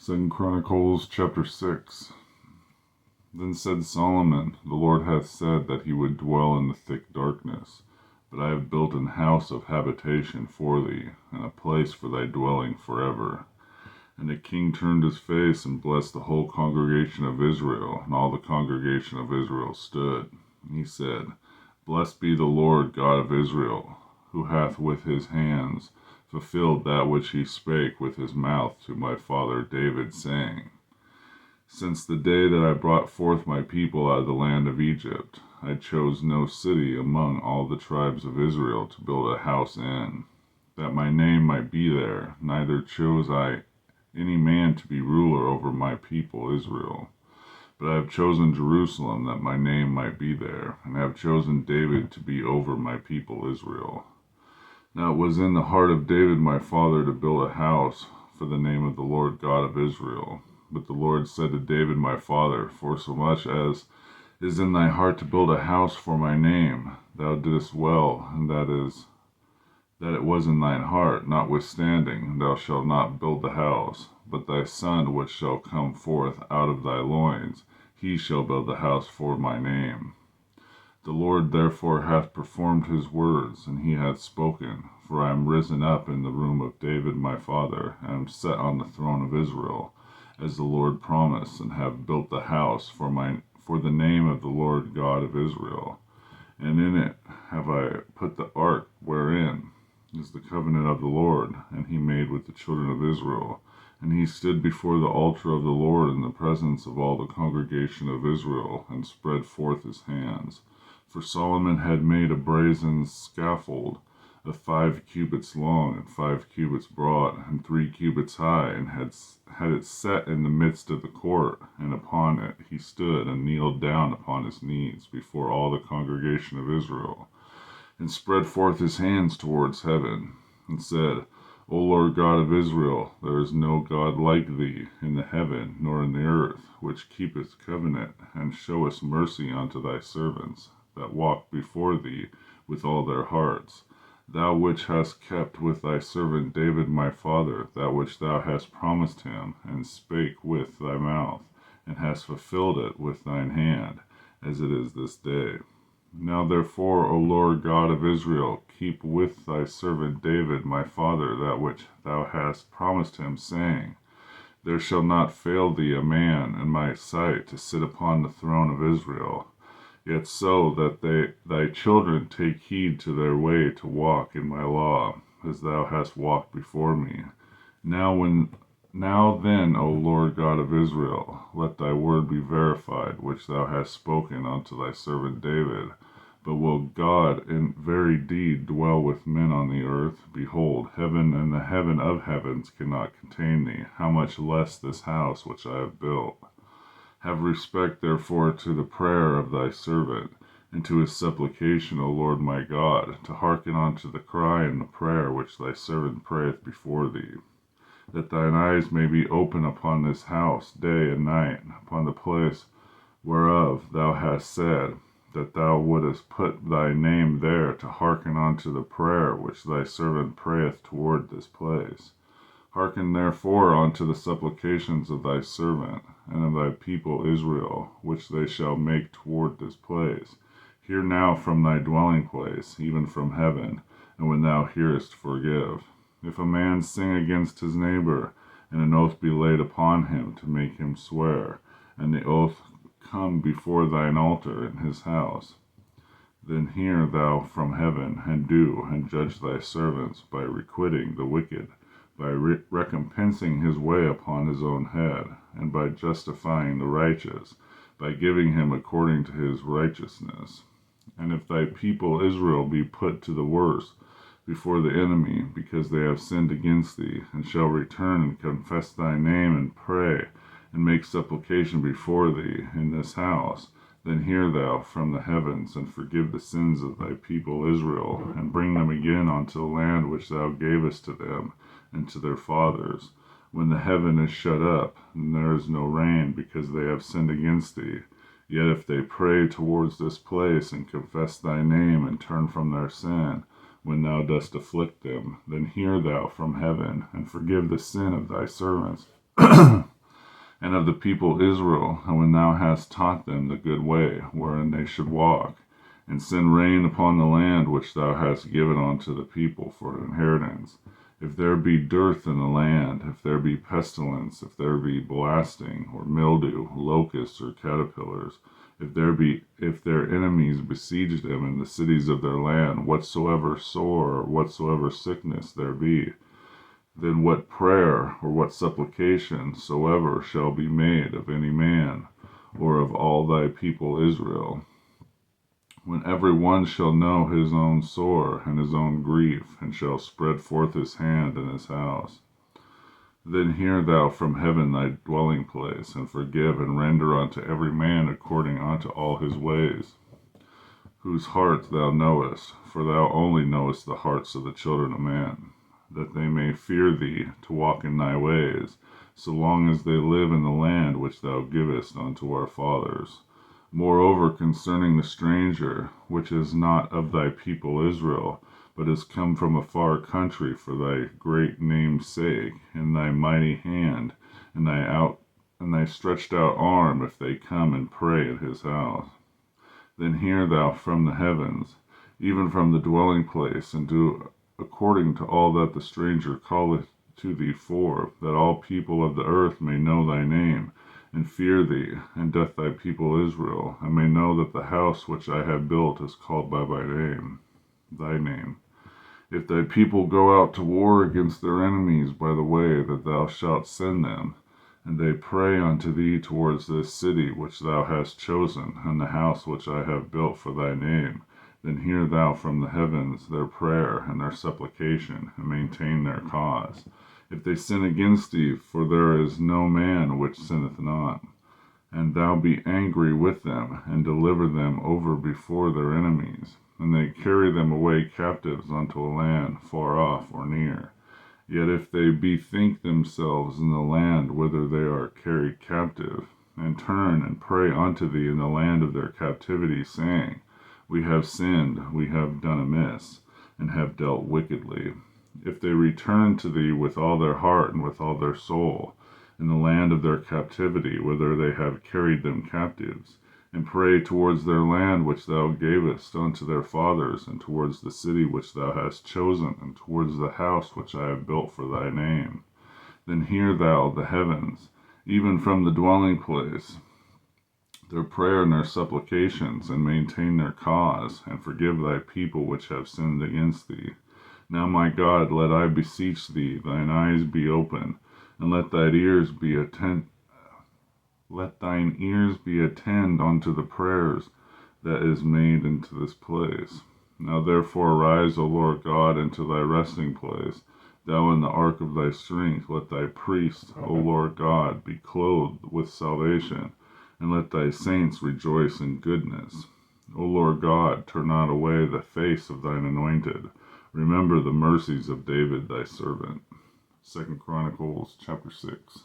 Chronicles chapter 6. Then said Solomon, The Lord hath said that he would dwell in the thick darkness, but I have built an house of habitation for thee, and a place for thy dwelling forever. And the king turned his face and blessed the whole congregation of Israel, and all the congregation of Israel stood. And he said, Blessed be the Lord God of Israel, who hath with his hands fulfilled that which he spake with his mouth to my father David, saying, Since the day that I brought forth my people out of the land of Egypt, I chose no city among all the tribes of Israel to build a house in, that my name might be there, neither chose I any man to be ruler over my people Israel. But I have chosen Jerusalem, that my name might be there, and I have chosen David to be over my people Israel. Now it was in the heart of David my father to build a house for the name of the Lord God of Israel. But the Lord said to David my father, Forsomuch as is in thy heart to build a house for my name, thou didst well, and that it was in thine heart. Notwithstanding, thou shalt not build the house, but thy son which shall come forth out of thy loins, he shall build the house for my name. The Lord therefore hath performed his words, and he hath spoken. For I am risen up in the room of David my father, and am set on the throne of Israel, as the Lord promised, and have built the house for the name of the Lord God of Israel. And in it have I put the ark, wherein is the covenant of the Lord, and he made with the children of Israel. And he stood before the altar of the Lord in the presence of all the congregation of Israel, and spread forth his hands. For Solomon had made a brazen scaffold of 5 cubits long, and 5 cubits broad, and 3 cubits high, and had it set in the midst of the court. And upon it he stood, and kneeled down upon his knees before all the congregation of Israel, and spread forth his hands towards heaven, and said, O Lord God of Israel, there is no God like thee in the heaven nor in the earth, which keepeth covenant, and showeth mercy unto thy servants, that walk before thee with all their hearts. Thou which hast kept with thy servant David my father that which thou hast promised him, and spake with thy mouth, and hast fulfilled it with thine hand, as it is this day. Now therefore, O Lord God of Israel, keep with thy servant David my father that which thou hast promised him, saying, There shall not fail thee a man in my sight to sit upon the throne of Israel. Yet so that thy children take heed to their way to walk in my law, as thou hast walked before me. Now then, O Lord God of Israel, let thy word be verified, which thou hast spoken unto thy servant David. But will God in very deed dwell with men on the earth? Behold, heaven and the heaven of heavens cannot contain thee, how much less this house which I have built? Have respect therefore to the prayer of thy servant, and to his supplication, O Lord my God, to hearken unto the cry and the prayer which thy servant prayeth before thee, that thine eyes may be open upon this house day and night, upon the place whereof thou hast said, that thou wouldest put thy name there, to hearken unto the prayer which thy servant prayeth toward this place. Hearken therefore unto the supplications of thy servant, and of thy people Israel, which they shall make toward this place. Hear now from thy dwelling place, even from heaven, and when thou hearest, forgive. If a man sing against his neighbor, and an oath be laid upon him to make him swear, and the oath come before thine altar in his house, then hear thou from heaven, and do, and judge thy servants by requiting the wicked, by recompensing his way upon his own head, and by justifying the righteous, by giving him according to his righteousness. And if thy people Israel be put to the worse before the enemy, because they have sinned against thee, and shall return and confess thy name, and pray, and make supplication before thee in this house, then hear thou from the heavens, and forgive the sins of thy people Israel, and bring them again unto the land which thou gavest to them and to their fathers, when the heaven is shut up, and there is no rain, because they have sinned against thee. Yet if they pray towards this place, and confess thy name, and turn from their sin, when thou dost afflict them, then hear thou from heaven, and forgive the sin of thy servants, and of the people Israel, and when thou hast taught them the good way wherein they should walk, and send rain upon the land which thou hast given unto the people for an inheritance. If there be dearth in the land, if there be pestilence, if there be blasting, or mildew, locusts, or caterpillars, if their enemies besiege them in the cities of their land, whatsoever sore or whatsoever sickness there be, then what prayer or what supplication soever shall be made of any man, or of all thy people Israel, when every one shall know his own sore and his own grief, and shall spread forth his hand in his house, then hear thou from heaven thy dwelling place, and forgive and render unto every man according unto all his ways, whose heart thou knowest, for thou only knowest the hearts of the children of man, that they may fear thee to walk in thy ways, so long as they live in the land which thou givest unto our fathers. Moreover, concerning the stranger, which is not of thy people Israel, but is come from a far country for thy great name's sake, and thy mighty hand, and thy stretched out arm, if they come and pray at his house, then hear thou from the heavens, even from the dwelling place, and do according to all that the stranger calleth to thee for, that all people of the earth may know thy name, and fear thee, and doth thy people Israel, and may know that the house which I have built is called by thy name. If thy people go out to war against their enemies by the way that thou shalt send them, and they pray unto thee towards this city which thou hast chosen, and the house which I have built for thy name, then hear thou from the heavens their prayer and their supplication, and maintain their cause. If they sin against thee, for there is no man which sinneth not, and thou be angry with them, and deliver them over before their enemies, and they carry them away captives unto a land far off or near. Yet if they bethink themselves in the land whither they are carried captive, and turn and pray unto thee in the land of their captivity, saying, We have sinned, we have done amiss, and have dealt wickedly. If they return to thee with all their heart and with all their soul, in the land of their captivity, whither they have carried them captives, and pray towards their land which thou gavest unto their fathers, and towards the city which thou hast chosen, and towards the house which I have built for thy name, then hear thou the heavens, even from the dwelling place, their prayer and their supplications, and maintain their cause, and forgive thy people which have sinned against thee. Now, my God, let I beseech thee, thine eyes be open, and let thine ears be attend unto the prayers that is made into this place. Now therefore arise, O Lord God, into thy resting place, thou in the ark of thy strength. Let thy priests, O Lord God, be clothed with salvation, and let thy saints rejoice in goodness. O Lord God, turn not away the face of thine anointed. Remember the mercies of David thy servant. 2 Chronicles chapter 6.